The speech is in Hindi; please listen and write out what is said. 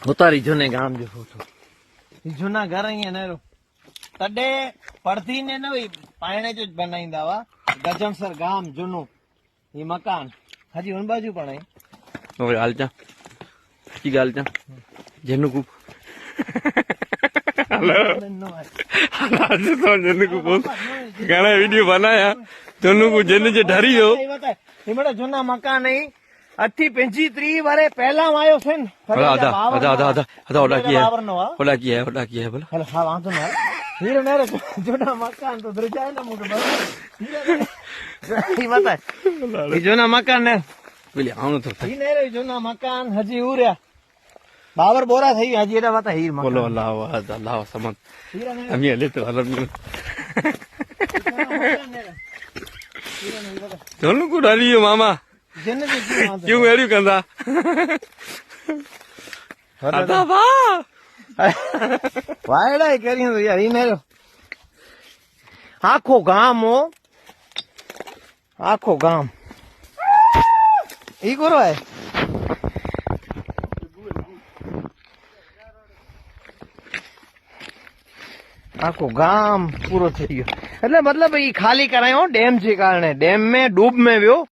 उतारी जूने गाम जो फोटो जूना घर ही नेरो तडे पड़ती ने न पाइणे जो बनाईंदा हुआ गजमसर गाम जूनो ये मकान हजी उन बाजू पण है ओए हालचा की गालचा जेनुकू हेलो आज तो जेनुकू बोल गाना वीडियो बनाया जेनुकू जेने जे डरी हो ये बड़ा जूना मकान है अठी 35 वारे पहला आयो से आधा ओला की है बोला हेलो हां वांदो ना हीरो मेरे जूना मकान तो दरजाए ना मुके बस ये मत ये जूना मकान ने बोले आउं तो ई ने रे जूना मकान हजी उर्या बाबर बोरा થઈ હજી એડા વાત હીર મકાન बोलो अल्लाह समझ हम ये ले तो हलम जेनुकू डरी हो मामा जने क्यों एड़ी कंदा अदा बा वायड़ा करी तो यार ई ने आखो गाम हो आखो गाम ई करो है आखो गाम पूरो थी गयो એટલે મતલબ ઈ ખાલી કરાયો ડેમ જે કારણે ડેમ में डूब में वियो